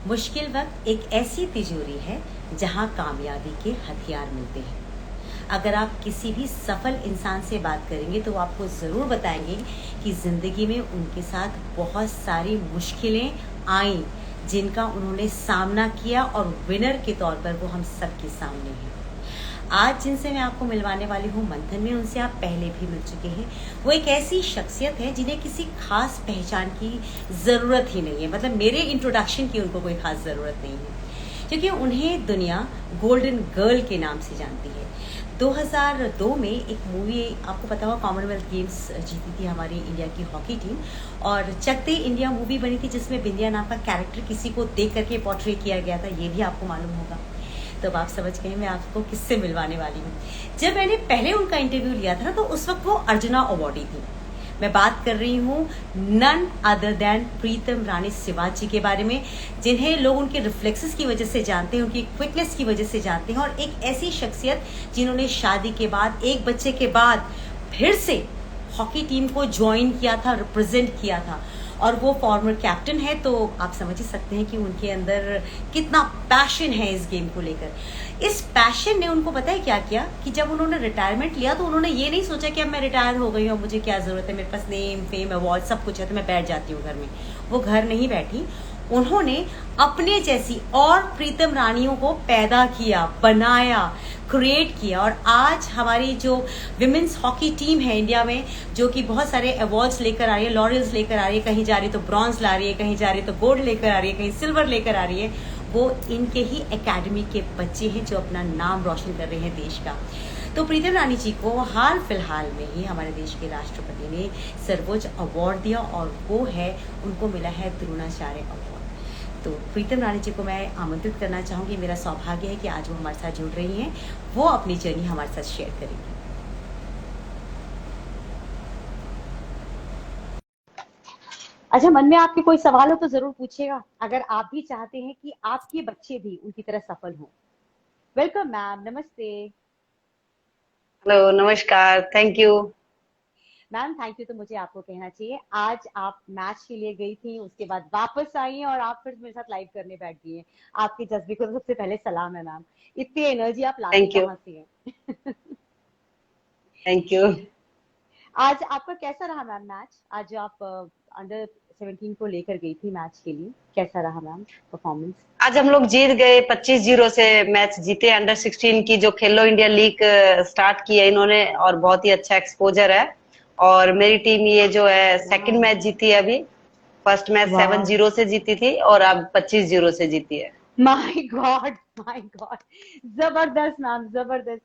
मुश्किल वक्त एक ऐसी तिजोरी है जहां कामयाबी के हथियार मिलते हैं। अगर आप किसी भी सफल इंसान से बात करेंगे तो वो आपको ज़रूर बताएंगे कि ज़िंदगी में उनके साथ बहुत सारी मुश्किलें आईं, जिनका उन्होंने सामना किया और विनर के तौर पर वो हम सबके सामने हैं। आज जिनसे मैं आपको मिलवाने वाली हूँ मंथन में, उनसे आप पहले भी मिल चुके हैं। वो एक ऐसी शख्सियत है जिन्हें किसी खास पहचान की ज़रूरत ही नहीं है, मतलब मेरे इंट्रोडक्शन की उनको कोई खास ज़रूरत नहीं है, क्योंकि उन्हें दुनिया गोल्डन गर्ल के नाम से जानती है। 2002 में एक मूवी, आपको पता होगा, कॉमनवेल्थ गेम्स जीती थी हमारी इंडिया की हॉकी टीम, और चक दे इंडिया मूवी बनी थी जिसमें बिंदिया नाम का कैरेक्टर किसी को देख करके पोर्ट्रे किया गया था, ये भी आपको मालूम होगा। तो अब आप समझ गए मैं आपको किससे मिलवाने वाली हूँ। जब मैंने पहले उनका इंटरव्यू लिया था ना, तो उस वक्त वो अर्जुना अवार्डी थी। मैं बात कर रही हूँ नन अदर देन प्रीतम रानी शिवाजी के बारे में, जिन्हें लोग उनके रिफ्लेक्सेस की वजह से जानते हैं, उनकी क्विकनेस की वजह से जानते हैं, और एक ऐसी शख्सियत जिन्होंने शादी के बाद, एक बच्चे के बाद फिर से हॉकी टीम को ज्वाइन किया था, रिप्रेजेंट किया था, और वो फॉर्मर कैप्टन है। तो आप समझ ही सकते हैं कि उनके अंदर कितना पैशन है इस गेम को लेकर। इस पैशन ने उनको पता है क्या किया कि जब उन्होंने रिटायरमेंट लिया तो उन्होंने ये नहीं सोचा कि अब मैं रिटायर हो गई हूँ, मुझे क्या ज़रूरत है, मेरे पास नेम फेम अवार्ड सब कुछ है तो मैं बैठ जाती हूँ घर में। वो घर नहीं बैठी, उन्होंने अपने जैसी और प्रीतम रानियों को पैदा किया, बनाया, क्रिएट किया, और आज हमारी जो विमेंस हॉकी टीम है इंडिया में, जो कि बहुत सारे अवार्ड्स लेकर आ रही है, लॉरियल्स लेकर आ रही है, कहीं जा रही है तो ब्रॉन्ज ला रही है, कहीं जा रही है तो गोल्ड लेकर आ रही है, कहीं सिल्वर लेकर आ रही है, वो इनके ही एकेडमी के बच्चे हैं जो अपना नाम रोशन कर रहे हैं देश का। तो प्रीतम रानी जी को हाल फिलहाल में ही हमारे देश के राष्ट्रपति ने सर्वोच्च अवार्ड दिया, और वो है, उनको मिला है द्रोणाचार्य अवार्ड। तो प्रीतम रानी जी को मैं आमंत्रित करना चाहूँगी, मेरा सौभाग्य है कि आज वो हमारे साथ जुड़ रही हैं, वो अपनी जर्नी हमारे साथ शेयर करेंगी। अच्छा, मन में आपके कोई सवाल हो तो जरूर पूछिएगा, अगर आप भी चाहते हैं कि आपके बच्चे भी उनकी तरह सफल हों। वेलकम मैम, नमस्ते। हेलो, नमस्कार, thank you. Ma'am thank you तो मुझे आपको कहना चाहिए। आज आप मैच के लिए गई थी, उसके बाद वापस आई हैं और आप फिर मेरे साथ लाइव करने बैठ गई हैं। आपके जज्बे को तो सबसे पहले सलाम है मैम। इतनी एनर्जी आप लाती थैंक यू। कहाँ से हैं? Thank you. आज आपका कैसा रहा मैम मैच? आज जो आप अंडर 17 को लेकर गई थी मैच के लिए, कैसा रहा मैम परफॉर्मेंस? आज हम लोग जीत गए, 25-0 से मैच जीते। अंडर 16 की जो खेलो इंडिया लीग स्टार्ट की है इन्होंने, और बहुत ही अच्छा एक्सपोजर है। और मेरी टीम ये जो है सेकंड मैच जीती है अभी। फर्स्ट मैच वाह, 7-0 से जीती थी और अब 25-0 से जीती है। माय गॉड, माय गॉड, जबरदस्त मैम, जबरदस्त।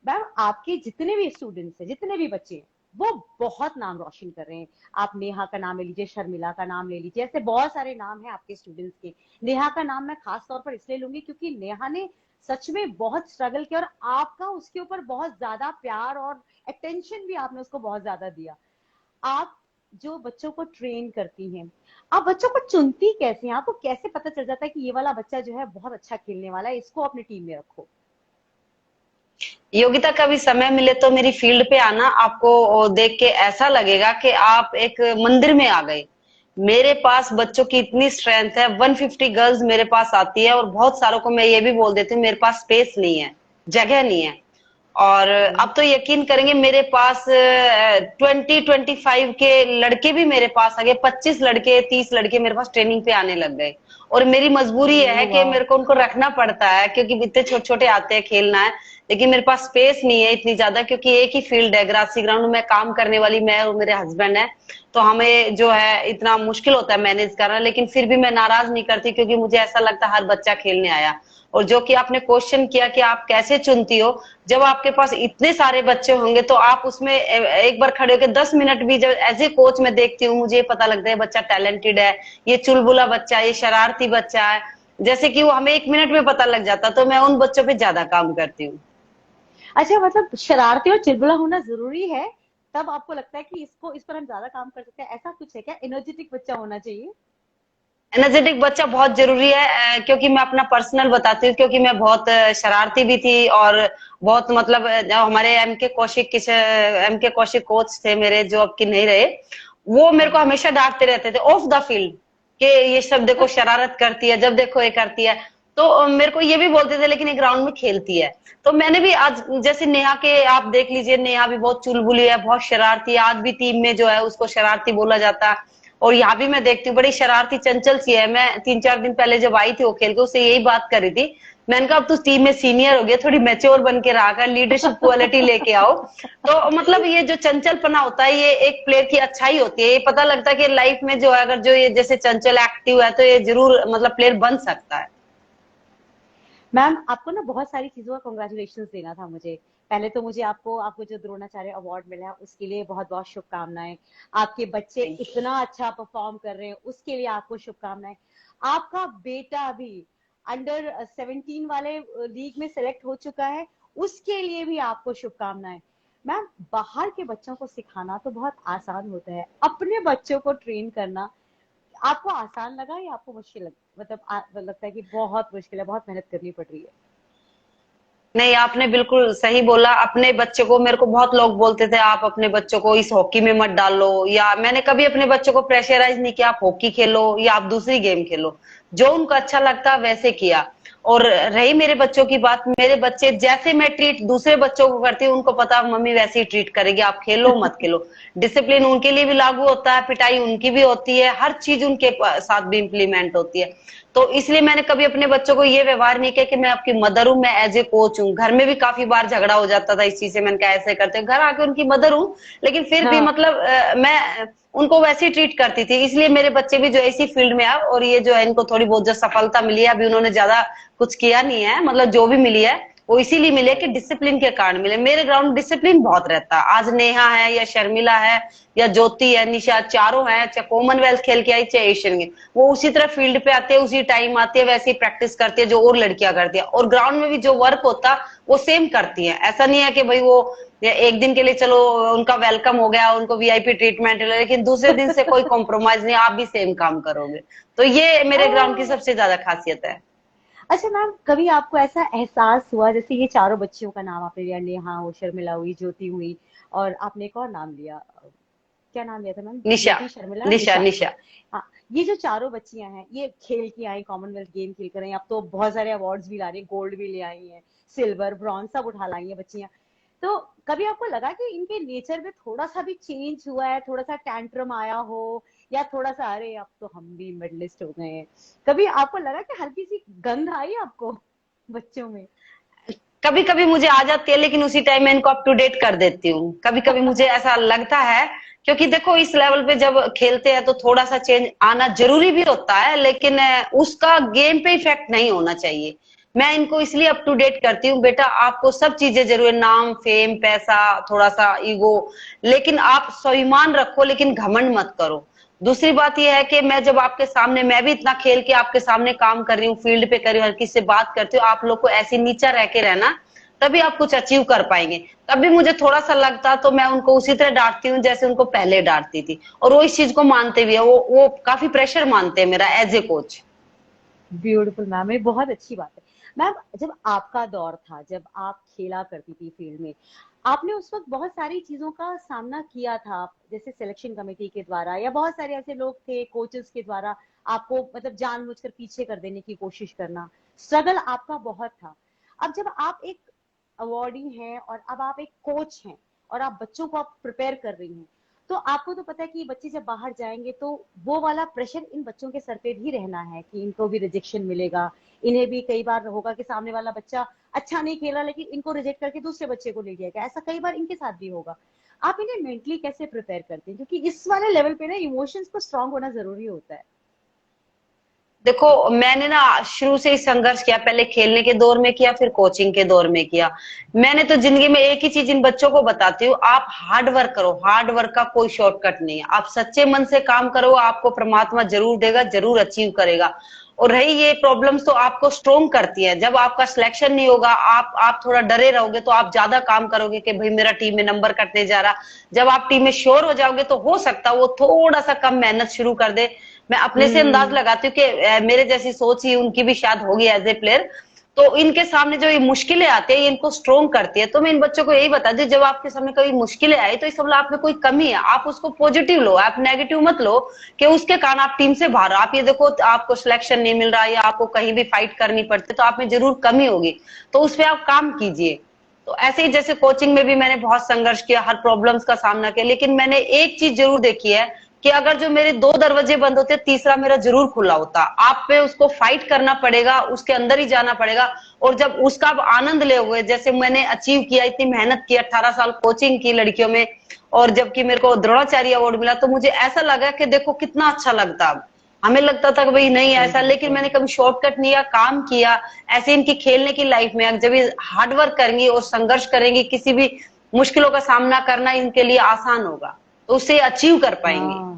मैम आपके जितने भी स्टूडेंट्स हैं, जितने भी बच्चे हैं, वो बहुत नाम रोशन कर रहे हैं। आप नेहा का नाम ले लीजिए, शर्मिला का नाम ले लीजिए, ऐसे बहुत सारे नाम हैं आपके स्टूडेंट्स के। नेहा का नाम मैं खास तौर पर इसलिए लूंगी क्योंकि नेहा ने सच में बहुत स्ट्रगल किया, और आपका उसके ऊपर बहुत ज्यादा प्यार और अटेंशन भी आपने उसको बहुत ज्यादा दिया। आप जो बच्चों को ट्रेन करती हैं, आप बच्चों को चुनती कैसे हैं? आपको कैसे पता चल जाता है कि ये वाला बच्चा जो है बहुत अच्छा खेलने वाला है, इसको अपनी टीम में रखो? योगिता, कभी समय मिले तो मेरी फील्ड पे आना, आपको देख के ऐसा लगेगा कि आप एक मंदिर में आ गए। मेरे पास बच्चों की इतनी स्ट्रेंथ है, 150 गर्ल्स मेरे पास आती है, और बहुत सारों को मैं ये भी बोल देती हूँ मेरे पास स्पेस नहीं है, जगह नहीं है। और अब तो यकीन करेंगे, मेरे पास 20-25 के लड़के भी मेरे पास आ गए, 25 लड़के 30 लड़के मेरे पास ट्रेनिंग पे आने लग गए। और मेरी मजबूरी यह है ओह कि वाह। मेरे को उनको रखना पड़ता है, क्योंकि इतने छोटे छोटे आते हैं, खेलना है। लेकिन मेरे पास स्पेस नहीं है इतनी ज्यादा, क्योंकि एक ही फील्ड है, ग्रासी ग्राउंड में काम करने वाली मैं और मेरे हस्बैंड है। तो हमें जो है इतना मुश्किल होता है मैनेज करना, लेकिन फिर भी मैं नाराज नहीं करती, क्योंकि मुझे ऐसा लगता है हर बच्चा खेलने आया। और जो कि आपने क्वेश्चन किया कि आप कैसे चुनती हो, जब आपके पास इतने सारे बच्चे होंगे तो आप उसमें एक बार खड़े होकर 10 मिनट भी, जब एज ए कोच मैं देखती हूँ, मुझे पता लगता है बच्चा टैलेंटेड है, ये चुलबुला बच्चा है, ये शरारती बच्चा है, जैसे कि वो हमें 1 मिनट में पता लग जाता। तो मैं उन बच्चों पे ज्यादा काम करती हूँ। अच्छा, मतलब शरारती और चिलबुला होना जरूरी है, तब आपको लगता है कि इसको, इस पर हम ज्यादा काम कर सकते हैं, ऐसा कुछ है क्या? एनर्जेटिक बच्चा होना चाहिए? एनर्जेटिक बच्चा बहुत जरूरी है, क्योंकि मैं अपना पर्सनल बताती हूँ, क्योंकि मैं बहुत शरारती भी थी, और बहुत मतलब जो हमारे एम के कौशिक कोच थे मेरे, जो अब की नहीं रहे, वो मेरे को हाँ। हमेशा डांटते रहते थे ऑफ द फील्ड कि ये सब देखो शरारत करती है, जब देखो ये करती है। तो मेरे को ये भी बोलते थे लेकिन ये ग्राउंड में खेलती है। तो मैंने भी आज जैसे नेहा के आप देख लीजिए, नेहा भी बहुत चुलबुली है, बहुत शरारती है, आज भी टीम में जो है उसको शरारती बोला जाता है। और यहाँ भी मैं देखती हूँ बड़ी शरारती चंचल सी है। मैं 3-4 दिन पहले जब आई थी वो खेल के, उससे यही बात कर रही थी। मैंने कहा अब तू टीम में सीनियर हो गया, थोड़ी मैच्योर बन के रहा कर, लीडरशिप क्वालिटी लेके आओ। तो मतलब ये जो चंचलपना होता है ये एक प्लेयर की अच्छाई होती है। ये पता लगता है कि लाइफ में जो है अगर जो ये जैसे चंचल एक्टिव है तो ये जरूर मतलब प्लेयर बन सकता है। मैम आपको ना बहुत सारी चीजों का कॉन्ग्रेचुलेशन देना था मुझे। पहले तो मुझे आपको आपको जो द्रोणाचार्य अवार्ड मिला है उसके लिए बहुत बहुत शुभकामनाएं। आपके बच्चे इतना अच्छा परफॉर्म कर रहे हैं उसके लिए आपको शुभकामनाएं। आपका बेटा भी अंडर 17 वाले लीग में सेलेक्ट हो चुका है, उसके लिए भी आपको शुभकामनाएं। मैम बाहर के बच्चों को सिखाना तो बहुत आसान होता है, अपने बच्चों को ट्रेन करना आपको आसान लगा या आपको मुश्किल मतलब लगता है कि बहुत मुश्किल है, बहुत मेहनत करनी पड़ रही है? नहीं, आपने बिल्कुल सही बोला। अपने बच्चे को, मेरे को बहुत लोग बोलते थे आप अपने बच्चों को इस हॉकी में मत डालो, या मैंने कभी अपने बच्चों को प्रेशराइज नहीं किया आप हॉकी खेलो या आप दूसरी गेम खेलो। जो उनको अच्छा लगता वैसे किया। और रही मेरे बच्चों की बात, मेरे बच्चे जैसे मैं ट्रीट दूसरे बच्चों को करती हूँ उनको पता मम्मी वैसे ही ट्रीट करेगी, आप खेलो मत खेलो। डिसिप्लिन उनके लिए भी लागू होता है, पिटाई उनकी भी होती है, हर चीज उनके साथ भी इम्प्लीमेंट होती है। तो इसलिए मैंने कभी अपने बच्चों को ये व्यवहार नहीं किया कि मैं आपकी मदर हूं, मैं एज ए कोच हूँ। घर में भी काफी बार झगड़ा हो जाता था इस चीज से, मैंने कहा ऐसे करते हैं, घर आके उनकी मदर हूँ लेकिन फिर भी हाँ। मतलब मैं उनको वैसे ही ट्रीट करती थी। इसलिए मेरे बच्चे भी जो इसी फील्ड में है, और ये जो है इनको थोड़ी बहुत जो सफलता मिली है, अभी उन्होंने ज्यादा कुछ किया नहीं है, मतलब जो भी मिली है वो इसीलिए मिले कि डिसिप्लिन के कारण मिले। मेरे ग्राउंड डिसिप्लिन बहुत रहता है। आज नेहा है या शर्मिला है या ज्योति है, निशा, चारों है, चाहे कॉमनवेल्थ खेल के आई चाहे एशियन गेम, वो उसी तरह फील्ड पे आते हैं, उसी टाइम आते हैं, वैसी प्रैक्टिस करती है जो और लड़कियां करती है। और ग्राउंड में भी जो वर्क होता वो सेम करती है। ऐसा नहीं है कि भाई वो एक दिन के लिए चलो उनका वेलकम हो गया, उनको वीआईपी ट्रीटमेंट, लेकिन दूसरे दिन से कोई कॉम्प्रोमाइज नहीं, आप भी सेम काम करोगे। तो ये मेरे ग्राउंड की सबसे ज्यादा खासियत है। अच्छा मैम कभी आपको ऐसा एहसास हुआ, जैसे ये चारों बच्चियों का नाम आपने लिया, नेहा हुई, शर्मिला हुई, ज्योति हुई, और आपने एक और नाम लिया, क्या नाम लिया था मैम? निशा। ज्योति, शर्मिला, निशा निशा। निशा। हाँ, ये जो चारों बच्चियां हैं ये खेल की आई, कॉमनवेल्थ गेम खेल कर आई, अब तो बहुत सारे अवार्ड्स भी ला रही हैं, गोल्ड भी ले आई हैं, सिल्वर, ब्रॉन्ज सब उठा लाई हैं बच्चियां। तो कभी आपको लगा कि इनके नेचर में थोड़ा सा भी चेंज हुआ है, थोड़ा सा टैंट्रम आया हो, या थोड़ा सा अरे अब तो हम भी मेडलिस्ट हो गए हैं, कभी आपको लगा कि हल्की सी गंध आई आपको बच्चों में? कभी कभी मुझे आ जाती है लेकिन उसी टाइम मैं इनको अप टू डेट कर देती हूँ। कभी कभी मुझे ऐसा लगता है, क्योंकि देखो इस लेवल पे जब खेलते हैं तो थोड़ा सा चेंज आना जरूरी भी होता है, लेकिन उसका गेम पे इफेक्ट नहीं होना चाहिए। मैं इनको इसलिए अप टू डेट करती हूँ, बेटा आपको सब चीजें जरूर है, नाम, फेम, पैसा, थोड़ा सा ईगो, लेकिन आप स्वाभिमान रखो, लेकिन घमंड मत करो। दूसरी बात यह है कि मैं जब आपके सामने, मैं भी इतना खेल के आपके सामने काम कर रही हूँ, फील्ड पे कर रही हूँ, हर किसी से बात करती हूँ, आप लोग को ऐसे नीचा रह के रहना, तभी आप कुछ अचीव कर पाएंगे। तभी मुझे थोड़ा सा लगता तो मैं उनको उसी तरह डांटती हूँ जैसे उनको पहले डांटती थी, और वो इस चीज को मानते भी है। वो काफी प्रेशर मानते हैं मेरा as a coach. Beautiful ma'am, ये बहुत अच्छी बात है। मैम जब आपका दौर था, जब आप खेला करती थी फील्ड में, आपने उस वक्त बहुत सारी चीजों का सामना किया था, जैसे सिलेक्शन कमेटी के द्वारा या बहुत सारे ऐसे लोग थे कोचेस के द्वारा आपको मतलब जानबूझकर पीछे कर देने की कोशिश करना, स्ट्रगल आपका बहुत था। अब जब आप एक अवार्डी हैं और अब आप एक कोच हैं और आप बच्चों को आप प्रिपेयर कर रही हैं, तो आपको तो पता है कि ये बच्चे जब बाहर जाएंगे तो वो वाला प्रेशर इन बच्चों के सर पे भी रहना है कि इनको भी रिजेक्शन मिलेगा। इन्हें भी कई बार होगा कि सामने वाला बच्चा अच्छा नहीं खेला लेकिन इनको रिजेक्ट करके दूसरे बच्चे को ले लिया गया, ऐसा कई बार इनके साथ भी होगा। आप इन्हें मेंटली कैसे प्रिपेयर करते हैं, क्योंकि इस वाले लेवल पे ना इमोशंस को स्ट्रांग होना जरूरी होता है। देखो मैंने ना शुरू से ही संघर्ष किया, पहले खेलने के दौर में किया, फिर कोचिंग के दौर में किया। मैंने तो जिंदगी में एक ही चीज इन बच्चों को बताती हूँ, आप हार्ड वर्क करो, हार्ड वर्क का कोई शॉर्टकट नहीं है। आप सच्चे मन से काम करो, आपको परमात्मा जरूर देगा, जरूर अचीव करेगा। और रही ये प्रॉब्लम्स तो आपको स्ट्रोंग करती है। जब आपका सिलेक्शन नहीं होगा, आप थोड़ा डरे रहोगे तो आप ज्यादा काम करोगे कि भाई मेरा टीम में नंबर कटने जा रहा। जब आप टीम में श्योर हो जाओगे तो हो सकता है वो थोड़ा सा कम मेहनत शुरू कर दे। मैं अपने से अंदाज हम्म। लगाती हूँ कि मेरे जैसी सोच ही उनकी भी शायद होगी एज ए प्लेयर। तो इनके सामने जो ये मुश्किलें आती है, ये इनको स्ट्रोंग करती है। तो मैं इन बच्चों को यही बता दूं, जब आपके सामने कोई मुश्किलें आई तो इस मतलब आप में कोई कमी है, आप उसको पॉजिटिव लो, आप नेगेटिव मत लो कि उसके कारण आप टीम से बाहर हो। आप ये देखो, आपको सिलेक्शन नहीं मिल रहा या आपको कहीं भी फाइट करनी पड़ती, तो आप में जरूर कमी होगी, तो उस पर आप काम कीजिए। तो ऐसे ही जैसे कोचिंग में भी मैंने बहुत संघर्ष किया, हर प्रॉब्लम्स का सामना किया, लेकिन मैंने एक चीज जरूर देखी है कि अगर जो मेरे 2 दरवाजे बंद होते, तीसरा मेरा जरूर खुला होता। आप पे उसको फाइट करना पड़ेगा, उसके अंदर ही जाना पड़ेगा, और जब उसका आप आनंद ले हुए, जैसे मैंने अचीव किया, इतनी मेहनत की, 18 साल कोचिंग की लड़कियों में, और जबकि मेरे को द्रोणाचार्य अवार्ड मिला, तो मुझे ऐसा लगा कि देखो कितना अच्छा लगता। अब हमें लगता था कि भाई नहीं ऐसा, लेकिन मैंने कभी शॉर्टकट नहीं लिया, काम किया। ऐसे इनकी खेलने की लाइफ में जब ये हार्ड वर्क करेंगी और संघर्ष करेंगी, किसी भी मुश्किलों का सामना करना इनके लिए आसान होगा, तो उसे अचीव कर पाएंगे। हाँ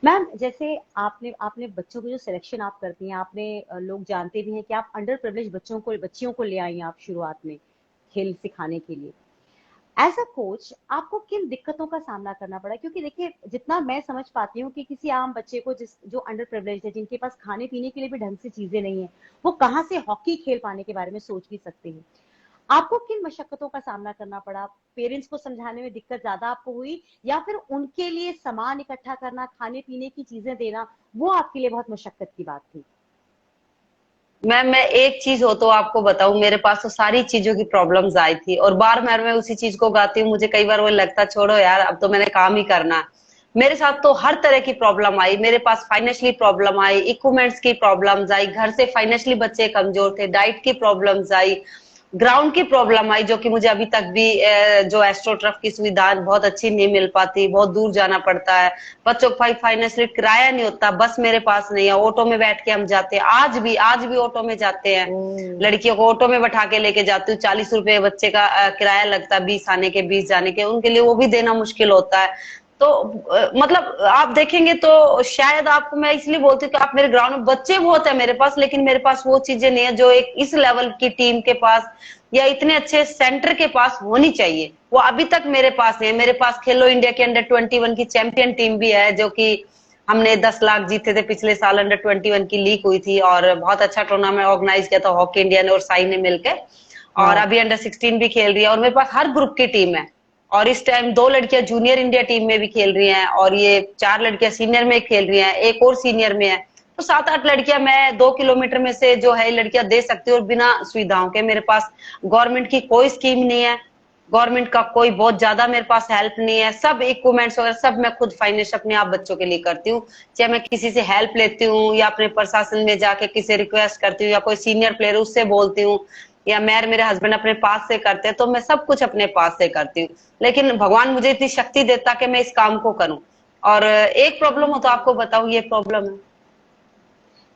मैम, जैसे आपने आपने बच्चों की जो सिलेक्शन आप करती हैं, आपने लोग जानते भी हैं कि आप अंडर प्रिविलेज बच्चियों को ले आई हैं आप शुरुआत में खेल सिखाने के लिए। एज अ कोच आपको किन दिक्कतों का सामना करना पड़ा? क्योंकि देखिए, जितना मैं समझ पाती हूँ कि किसी आम बच्चे को जो अंडर प्रिविलेज है, जिनके पास खाने पीने के लिए भी ढंग से चीजें नहीं है, वो कहाँ से हॉकी खेल पाने के बारे में सोच भी सकते हैं। आपको किन मशक्कतों का सामना करना पड़ा? पेरेंट्स को समझाने में दिक्कत ज्यादा आपको हुई, या फिर उनके लिए सामान इकट्ठा करना, खाने पीने की चीजें देना, वो आपके लिए बहुत मशक्कत की बात थी? मैं एक चीज हो तो आपको बताऊं, मेरे पास तो सारी चीजों की प्रॉब्लम्स आई थी, और बार बार मैं उसी चीज को गाती हूँ। मुझे कई बार वो लगता छोड़ो यार, अब तो मैंने काम ही करना है। मेरे साथ तो हर तरह की प्रॉब्लम आई। मेरे पास फाइनेंशियली प्रॉब्लम आई, इक्विपमेंट्स की प्रॉब्लम्स आई, घर से फाइनेंशियली बच्चे कमजोर थे, डाइट की प्रॉब्लम्स आई, ग्राउंड की प्रॉब्लम आई, जो कि मुझे अभी तक भी जो एस्ट्रोटर्फ की सुविधा बहुत अच्छी नहीं मिल पाती, बहुत दूर जाना पड़ता है। बच्चों का फाइनेंशियली किराया नहीं होता, बस मेरे पास नहीं है, ऑटो में बैठ के हम जाते हैं, आज भी ऑटो में जाते हैं। लड़कियों को ऑटो में बैठा के लेके जाती हूँ, 40 रुपए बच्चे का किराया लगता है, 20 आने के 20 जाने के, उनके लिए वो भी देना मुश्किल होता है। तो मतलब आप देखेंगे तो शायद आपको मैं इसलिए बोलती हूँ कि आप मेरे ग्राउंड में बच्चे बहुत है मेरे पास, लेकिन मेरे पास वो चीजें नहीं है जो एक इस लेवल की टीम के पास या इतने अच्छे सेंटर के पास होनी चाहिए। वो अभी तक मेरे पास नहीं है। मेरे पास खेलो इंडिया के अंडर 21 की चैंपियन टीम भी है, जो कि हमने 10 लाख जीते थे पिछले साल। अंडर 21 की लीग हुई थी और बहुत अच्छा टूर्नामेंट ऑर्गेनाइज किया था हॉकी इंडिया ने और साई ने मिलकर। और वाह। अभी अंडर 16 भी खेल रही है, और मेरे पास हर ग्रुप की टीम है। और इस टाइम 2 लड़कियां जूनियर इंडिया टीम में भी खेल रही हैं, और ये 4 लड़कियां सीनियर में खेल रही हैं, एक और सीनियर में है। तो 7-8 लड़कियां मैं 2 किलोमीटर में से जो है लड़कियां दे सकती हूँ, और बिना सुविधाओं के। मेरे पास गवर्नमेंट की कोई स्कीम नहीं है, गवर्नमेंट का कोई बहुत ज्यादा मेरे पास हेल्प नहीं है। सब इक्विपमेंट्स वगैरह सब मैं खुद फाइनेंस अपने आप बच्चों के लिए करती हूँ। चाहे मैं किसी से हेल्प लेती हूँ, या अपने प्रशासन में जाके किसी रिक्वेस्ट करती हूँ, या कोई सीनियर प्लेयर उससे बोलती हूँ, या मैं मेरे हस्बैंड अपने पास से करते हैं, तो मैं सब कुछ अपने पास से करती हूँ। लेकिन भगवान मुझे इतनी शक्ति देता कि मैं इस काम को करूं। और एक प्रॉब्लम हो तो आपको बताऊं, ये प्रॉब्लम है।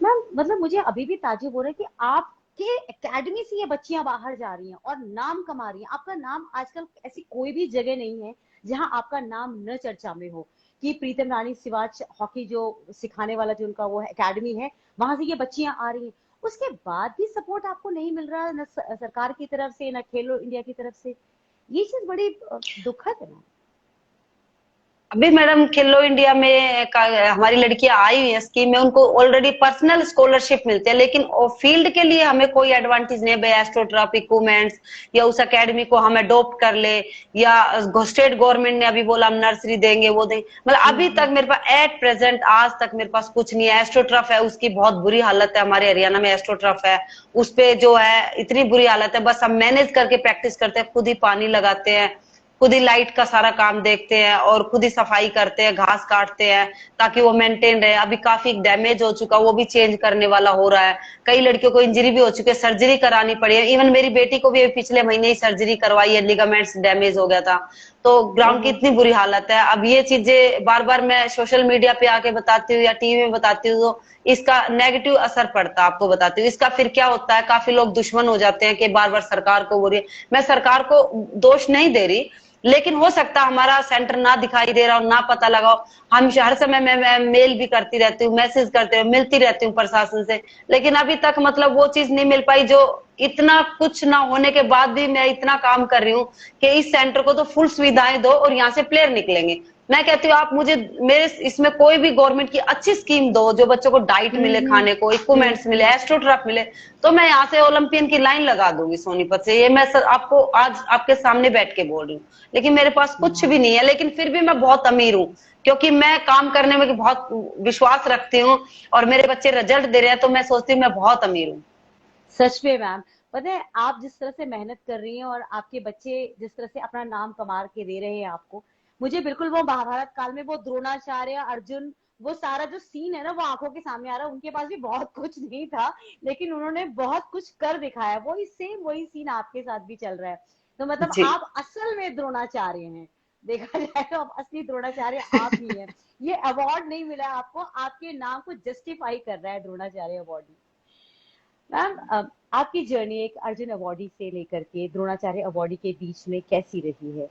मैम, मतलब मुझे अभी भी ताज्जुब हो रहा है कि आपके एकेडमी से ये बच्चियां बाहर जा रही हैं और नाम कमा रही हैं। आपका नाम आजकल ऐसी कोई भी जगह नहीं है जहां आपका नाम न चर्चा में हो, कि प्रीतम रानी सिवाच हॉकी जो सिखाने वाला जो उनका वो एकेडमी है, वहां से ये बच्चियां आ रही हैं। उसके बाद भी सपोर्ट आपको नहीं मिल रहा, न सरकार की तरफ से, न खेलो इंडिया की तरफ से। ये चीज बड़ी दुखद है ना। अभी मैडम खेलो इंडिया में हमारी लड़कियां आई हुई है स्कीम में, उनको ऑलरेडी पर्सनल स्कॉलरशिप मिलते हैं, लेकिन फील्ड के लिए हमें कोई एडवांटेज नहीं है। एस्ट्रोट्रॉप इक्विपमेंट्स या उस एकेडमी को हम अडोप्ट कर ले, या स्टेट गवर्नमेंट ने अभी बोला हम नर्सरी देंगे वो देंगे, मतलब अभी तक मेरे पास एट प्रेजेंट आज तक मेरे पास कुछ नहीं है। एस्ट्रोट्रफ है, उसकी बहुत बुरी हालत है, हमारे हरियाणा में एस्ट्रोट्रफ है, उस पे जो है इतनी बुरी हालत है, बस हम मैनेज करके प्रैक्टिस करते हैं, खुद ही पानी लगाते हैं, खुद ही लाइट का सारा काम देखते हैं, और खुद ही सफाई करते हैं, घास काटते हैं ताकि वो मेंटेन रहे। अभी काफी डैमेज हो चुका, वो भी चेंज करने वाला हो रहा है। कई लड़कियों को इंजरी भी हो चुकी है, सर्जरी करानी पड़ी है। इवन मेरी बेटी को भी पिछले महीने ही सर्जरी करवाई है, लिगामेंट्स डैमेज हो गया था। तो ग्राउंड की ओहो। इतनी बुरी हालत है। अब ये चीजें बार बार मैं सोशल मीडिया पे आके बताती हूँ या टीवी में बताती हूँ, तो इसका नेगेटिव असर पड़ता है। आपको बताती हूँ इसका फिर क्या होता है, काफी लोग दुश्मन हो जाते हैं कि बार बार सरकार को बोल रही है। मैं सरकार को दोष नहीं दे रही, लेकिन हो सकता है हमारा सेंटर ना दिखाई दे रहा हो, ना पता लगाओ। हम हर समय मैं मेल भी करती रहती हूँ, मैसेज करते हुए मिलती रहती हूँ प्रशासन से, लेकिन अभी तक मतलब वो चीज नहीं मिल पाई। जो इतना कुछ ना होने के बाद भी मैं इतना काम कर रही हूँ कि इस सेंटर को तो फुल सुविधाएं दो और यहाँ से प्लेयर निकलेंगे। मैं कहती हूँ आप मुझे मेरे इसमें कोई भी गवर्नमेंट की अच्छी स्कीम दो, जो बच्चों को डाइट मिले, खाने को इक्विपमेंट्स मिले, एस्ट्रोटर्फ मिले, तो मैं यहाँ से ओलंपियन की लाइन लगा दूंगी सोनीपत से। ये मैं आपको आज आपके सामने बैठ के बोल रही हूँ। लेकिन मेरे पास कुछ भी नहीं है, लेकिन फिर भी मैं बहुत अमीर हूँ, क्योंकि मैं काम करने में बहुत विश्वास रखती हूँ और मेरे बच्चे रिजल्ट दे रहे हैं, तो मैं सोचती हूँ मैं बहुत अमीर हूँ। सच में मैम, पता है आप जिस तरह से मेहनत कर रही हैं और आपके बच्चे जिस तरह से अपना नाम कमा के दे रहे हैं आपको, मुझे बिल्कुल वो महाभारत काल में वो द्रोणाचार्य अर्जुन, वो सारा जो सीन है ना वो आंखों के सामने आ रहा है। उनके पास भी बहुत कुछ नहीं था, लेकिन उन्होंने बहुत कुछ कर दिखाया। वही सेम वही सीन आपके साथ भी चल रहा है। तो मतलब जी। आप असल में द्रोणाचार्य हैं, देखा जाए तो आप असली द्रोणाचार्य आप ही हैं। ये अवार्ड नहीं मिला आपको, आपके नाम को जस्टिफाई कर रहा है द्रोणाचार्य अवार्ड। मैम आपकी जर्नी एक अर्जुन अवार्डी से लेकर के द्रोणाचार्य अवार्डी के बीच में कैसी रही है?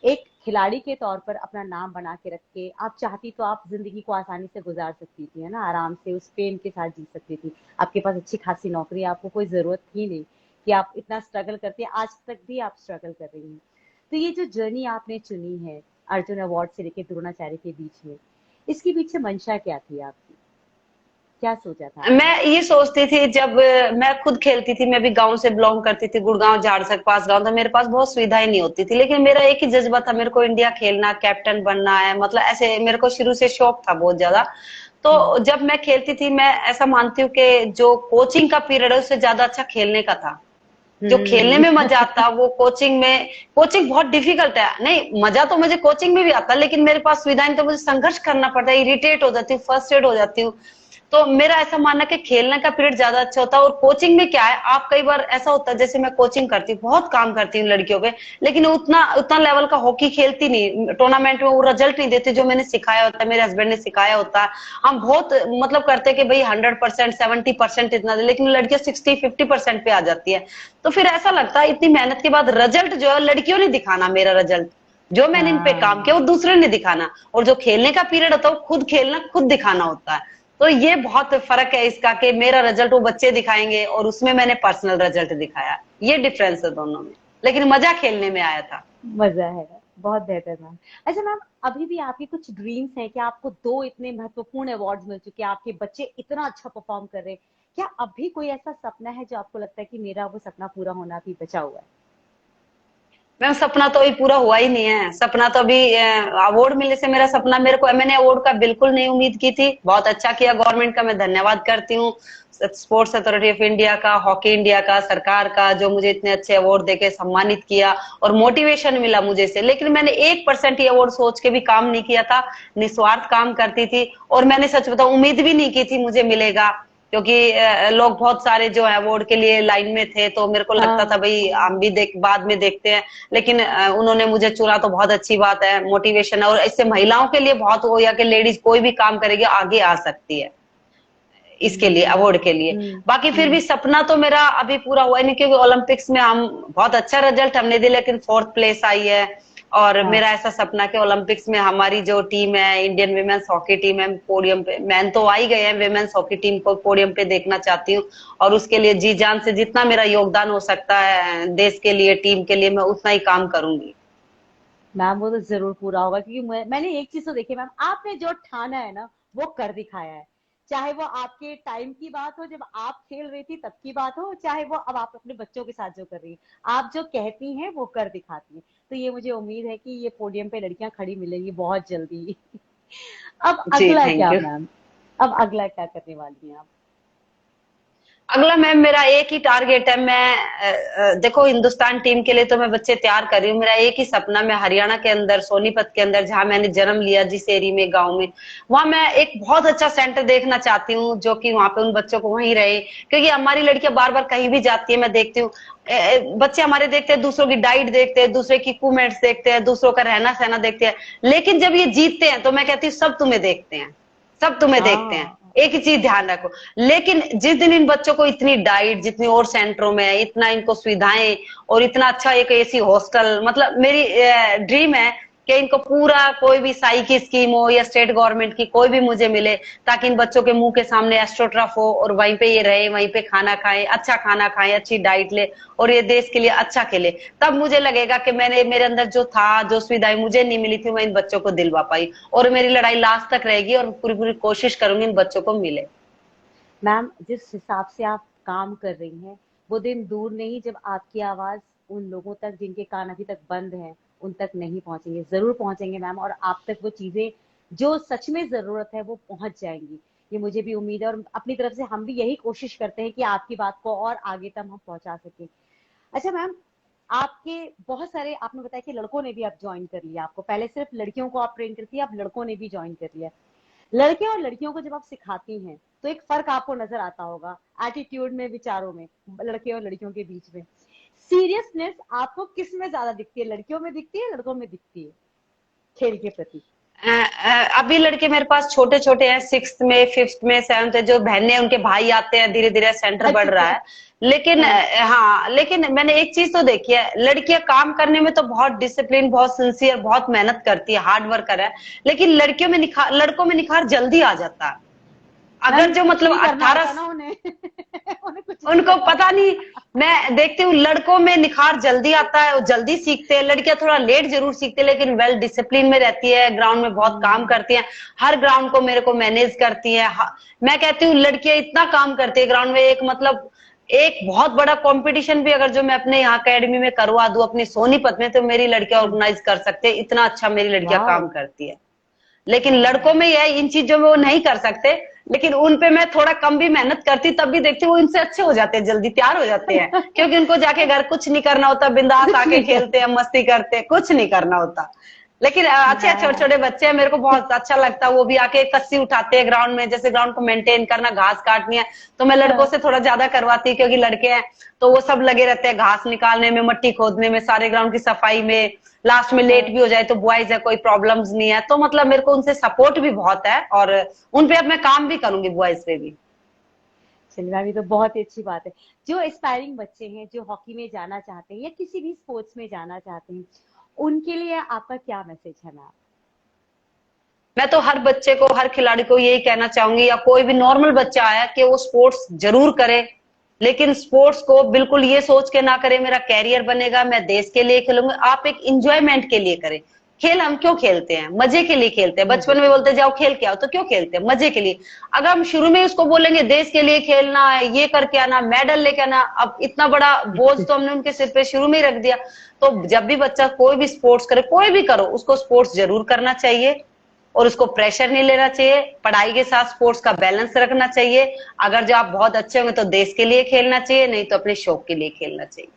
एक खिलाड़ी के तौर पर अपना नाम बना के रख के आप चाहती तो आप जिंदगी को आसानी से गुजार सकती थी, है ना, आराम से उस प्रेम के साथ जी सकती थी। आपके पास अच्छी खासी नौकरी, आपको कोई जरूरत थी नहीं कि आप इतना स्ट्रगल करती है। आज तक भी आप स्ट्रगल कर रही हैं। तो ये जो जर्नी आपने चुनी है अर्जुन अवार्ड से लेकर द्रोणाचार्य के बीच में, इसके पीछे मंशा क्या थी आपकी? क्या सोचा था आपने? मैं ये सोचती थी, जब मैं खुद खेलती थी, मैं भी गांव से बिलोंग करती थी, गुड़गांव झारसक पास गांव था, मेरे पास बहुत सुविधाएं नहीं होती थी, लेकिन मेरा एक ही जज्बा था, मेरे को इंडिया खेलना, कैप्टन बनना है, मतलब ऐसे मेरे को शुरू से शौक था बहुत ज्यादा। तो जब मैं खेलती थी, मैं ऐसा मानती हूँ कि जो कोचिंग का पीरियड है उससे ज्यादा अच्छा खेलने का था। जो खेलने में मजा आता वो कोचिंग में, कोचिंग बहुत डिफिकल्ट है। नहीं, मजा तो मुझे कोचिंग में भी आता, लेकिन मेरे पास सुविधाएं, तो मुझे संघर्ष करना पड़ता है, इरिटेट हो जाती हूँ, फ्रस्ट्रेट हो जाती हूँ। तो मेरा ऐसा मानना कि खेलने का पीरियड ज्यादा अच्छा होता है। और कोचिंग में क्या है, आप कई बार ऐसा होता है, जैसे मैं कोचिंग करती हूँ, बहुत काम करती हूँ लड़कियों पे, लेकिन उतना उतना लेवल का हॉकी खेलती नहीं, टूर्नामेंट में वो रिजल्ट नहीं देती जो मैंने सिखाया होता है, मेरे हस्बैंड ने सिखाया होता है। हम बहुत मतलब करते हैं कि भाई 100%, 70% इतना दे, लेकिन लड़कियां 60-50% पे आ जाती है। तो फिर ऐसा लगता है इतनी मेहनत के बाद रिजल्ट जो है लड़कियों ने दिखाना, मेरा रिजल्ट जो मैंने इन पे काम किया वो दूसरे ने दिखाना, और जो खेलने का पीरियड होता है वो खुद खेलना, खुद दिखाना होता है। तो ये बहुत फर्क है इसका, कि मेरा रिजल्ट वो बच्चे दिखाएंगे और उसमें मैंने पर्सनल रिजल्ट दिखाया, ये डिफरेंस है दोनों में। लेकिन मजा खेलने में आया था। मजा है, बहुत बेहतर मैम। अच्छा मैम, अभी भी आपके कुछ ड्रीम्स हैं कि आपको दो इतने महत्वपूर्ण अवार्ड्स मिल चुके हैं, आपके बच्चे इतना अच्छा परफॉर्म कर रहे हैं, क्या अभी कोई ऐसा सपना है जो आपको लगता है कि मेरा वो सपना पूरा होना भी बचा हुआ है? मैम सपना तो अभी पूरा हुआ ही नहीं है। सपना तो अभी अवार्ड मिलने से मेरा सपना, मैंने अवार्ड का बिल्कुल नहीं उम्मीद की थी। बहुत अच्छा किया गवर्नमेंट का, मैं धन्यवाद करती हूँ स्पोर्ट्स अथॉरिटी ऑफ इंडिया का, हॉकी इंडिया का, सरकार का, जो मुझे इतने अच्छे अवार्ड देके सम्मानित किया और मोटिवेशन मिला मुझे से। लेकिन मैंने 1% ये अवार्ड सोच के भी काम नहीं किया था, निस्वार्थ काम करती थी, और मैंने सच बताऊं उम्मीद भी नहीं की थी मुझे मिलेगा, क्योंकि लोग बहुत सारे जो है अवार्ड के लिए लाइन में थे, तो मेरे को लगता था भाई हम भी बाद में देखते हैं। लेकिन उन्होंने मुझे चुना, तो बहुत अच्छी बात है, मोटिवेशन है, और इससे महिलाओं के लिए बहुत हो गया कि लेडीज कोई भी काम करेगी आगे आ सकती है इसके लिए, अवार्ड के लिए। बाकी फिर भी सपना तो मेरा अभी पूरा हुआ नहीं, क्योंकि ओलंपिक्स में हम बहुत अच्छा रिजल्ट हमने दिया, लेकिन 4th प्लेस आई है। और मेरा ऐसा सपना कि ओलंपिक्स में हमारी जो टीम है, इंडियन विमेंस हॉकी टीम है, पोडियम पे, मैन तो आ ही गए हैं, विमेंस हॉकी टीम को पोडियम पे देखना चाहती हूँ। और उसके लिए जी जान से जितना मेरा योगदान हो सकता है देश के लिए, टीम के लिए, मैं उतना ही काम करूंगी। मैम वो तो जरूर पूरा होगा, क्योंकि मैंने एक चीज तो देखी मैम, आपने जो ठाना है ना वो कर दिखाया है। चाहे वो आपके टाइम की बात हो जब आप खेल रही थी तब की बात हो, चाहे वो अब आप अपने बच्चों के साथ जो कर रही हैं, आप जो कहती हैं वो कर दिखाती हैं। तो ये मुझे उम्मीद है कि ये पोडियम पे लड़कियां खड़ी मिलेंगी बहुत जल्दी। अब जी अगला थैंक क्या यू। मैम? अब अगला क्या करने वाली हैं आप? अगला मैम मेरा एक ही टारगेट है। मैं देखो हिंदुस्तान टीम के लिए तो मैं बच्चे तैयार कर रही हूँ। मेरा एक ही सपना, मैं हरियाणा के अंदर सोनीपत के अंदर, जहां मैंने जन्म लिया, जिस एरिया में, गांव में, वहां मैं एक बहुत अच्छा सेंटर देखना चाहती हूँ, जो कि वहां पे उन बच्चों को वहीं रहे। क्योंकि हमारी लड़कियां बार बार कहीं भी जाती है, मैं देखती हूँ बच्चे हमारे देखते हैं, दूसरों की डाइट देखते हैं, दूसरे की इक्विपमेंट्स देखते हैं, दूसरों का रहना सहना देखते हैं, लेकिन जब ये जीतते हैं तो मैं कहती हूँ सब तुम्हें देखते हैं, सब तुम्हें देखते हैं। एक ही चीज ध्यान रखो, लेकिन जिस दिन इन बच्चों को इतनी डाइट, जितनी और सेंटरों में इतना इनको सुविधाएं, और इतना अच्छा एक एसी हॉस्टल, मतलब मेरी ड्रीम है कि इनको पूरा कोई भी साई की स्कीम हो या स्टेट गवर्नमेंट की कोई भी मुझे मिले, ताकि इन बच्चों के मुंह के सामने एस्ट्रोट्रफ हो और वहीं पे ये रहे, वहीं पे खाना खाएं, अच्छा खाना खाएं, अच्छी डाइट ले और ये देश के लिए अच्छा खेले। तब मुझे लगेगा कि मैंने मेरे अंदर जो था, जो सुविधाएं मुझे नहीं मिली थी, मैं इन बच्चों को दिलवा पाई, और मेरी लड़ाई लास्ट तक रहेगी और पूरी पूरी कोशिश करूंगी इन बच्चों को मिले। मैम, जिस हिसाब से आप काम कर रही हैं, वो दिन दूर नहीं जब आपकी आवाज उन लोगों तक जिनके कान अभी तक बंद हैं उन तक नहीं पहुंचेंगे, जरूर पहुंचेंगे मैम, और आप तक वो चीजें जो सच में जरूरत है वो पहुंच जाएंगी। ये मुझे भी उम्मीद है, और अपनी तरफ से हम भी यही कोशिश करते हैं कि आपकी बात को और आगे तक हम पहुंचा सकें। अच्छा मैम, आपके बहुत सारे, आपने बताया कि लड़कों ने भी अब ज्वाइन कर लिया आपको, पहले सिर्फ लड़कियों को आप ट्रेन करती है, अब लड़कों ने भी ज्वाइन कर लिया। लड़के और लड़कियों को जब आप सिखाती हैं तो एक फर्क आपको नजर आता होगा एटीट्यूड में, विचारों में, लड़के और लड़कियों के बीच में। सीरियसनेस आपको किस में ज्यादा दिखती है, लड़कियों में दिखती है, लड़कों में दिखती है, खेल के प्रति? अभी लड़के मेरे पास छोटे छोटे हैं, 6th में, 5th में, 7th है, जो बहने उनके भाई आते हैं, धीरे धीरे सेंटर बढ़ रहा है। लेकिन हाँ, लेकिन मैंने एक चीज तो देखी है, लड़कियां काम करने में तो बहुत डिसिप्लिन, बहुत सिंसियर, बहुत मेहनत करती है, हार्ड वर्कर है, लेकिन लड़कों में निखार जल्दी आ जाता है। अगर जो मतलब 18 उन्हें उन्हें कुछ नहीं उनको करना। पता नहीं, मैं देखती हूँ लड़कों में निखार जल्दी आता है, वो जल्दी सीखते हैं, लड़कियां थोड़ा लेट जरूर सीखते हैं, लेकिन वेल डिसिप्लिन में रहती है, ग्राउंड में बहुत काम करती हैं, हर ग्राउंड को मेरे को मैनेज करती है। मैं कहती हूँ लड़कियां इतना काम करती है ग्राउंड में, एक मतलब एक बहुत बड़ा कंपटीशन भी अगर जो मैं अपने यहाँ अकेडमी में करवा दूं अपनी सोनीपत में, तो मेरी लड़कियां ऑर्गेनाइज कर सकते हैं, इतना अच्छा मेरी लड़कियां काम करती है। लेकिन लड़कों में यह इन चीजों में वो नहीं कर सकते, लेकिन उन पे मैं थोड़ा कम भी मेहनत करती तब भी देखती हूँ वो इनसे अच्छे हो जाते हैं, जल्दी तैयार हो जाते हैं, क्योंकि उनको जाके घर कुछ नहीं करना होता, बिंदास आके खेलते हैं, मस्ती करते हैं, कुछ नहीं करना होता। लेकिन अच्छे छोटे छोटे बच्चे हैं, मेरे को बहुत अच्छा लगता है, वो भी आके कस्सी उठाते हैं ग्राउंड में, जैसे ग्राउंड को मेंटेन करना, घास काटनी है तो मैं लड़कों से थोड़ा ज्यादा करवाती, क्योंकि लड़के हैं तो वो सब लगे रहते हैं घास निकालने में, मट्टी खोदने में, सारे ग्राउंड की सफाई में। लास्ट में लेट भी हो जाए तो बॉयज है, कोई प्रॉब्लम्स नहीं है, तो मतलब मेरे को उनसे सपोर्ट भी बहुत है, और उन पे अब मैं काम भी करूंगी बॉयज पे भी। चलिए मैम, ये तो बहुत ही अच्छी बात है। जो एस्पायरिंग बच्चे हैं, जो हॉकी में जाना चाहते हैं या किसी भी स्पोर्ट्स में जाना चाहते हैं, उनके लिए आपका क्या मैसेज है मैम? मैं तो हर बच्चे को, हर खिलाड़ी को यही कहना चाहूंगी, या कोई भी नॉर्मल बच्चा है, कि वो स्पोर्ट्स जरूर करे, लेकिन स्पोर्ट्स को बिल्कुल ये सोच के ना करे मेरा कैरियर बनेगा, मैं देश के लिए खेलूंगा। आप एक इंजॉयमेंट के लिए करें। खेल हम क्यों खेलते हैं? मजे के लिए खेलते हैं। बचपन में बोलते जाओ खेल के आओ, तो क्यों खेलते हैं? मजे के लिए। अगर हम शुरू में उसको बोलेंगे देश के लिए खेलना है, ये करके आना, मेडल लेके आना, अब इतना बड़ा बोझ तो हमने उनके सिर पे शुरू में ही रख दिया। तो जब भी बच्चा कोई भी स्पोर्ट्स करे, कोई भी करो, उसको स्पोर्ट्स जरूर करना चाहिए, और उसको प्रेशर नहीं लेना चाहिए, पढ़ाई के साथ स्पोर्ट्स का बैलेंस रखना चाहिए। अगर जो आप बहुत अच्छे होंगे तो देश के लिए खेलना चाहिए, नहीं तो अपने शौक के लिए खेलना चाहिए।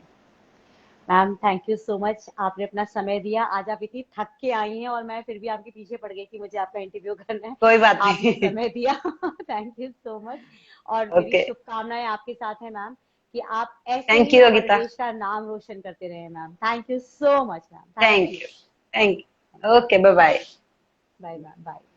Ma'am, thank you so much, आपने अपना समय दिया। आज आप इतनी थक के आई हैं और मैं फिर भी आपके पीछे पड़ गई कि मुझे आपका इंटरव्यू करना है। कोई बात आपने नहीं। समय दिया। Thank you so much. और मेरी ओके, शुभकामनाएं आपके साथ है मैम, कि आप ऐसे थैंक ही यू हमारे योगिता। देश का नाम रोशन करते रहे ma'am. Thank you so much ma'am, thank thank you. You, thank you. Okay, bye bye. Bye ma'am, bye.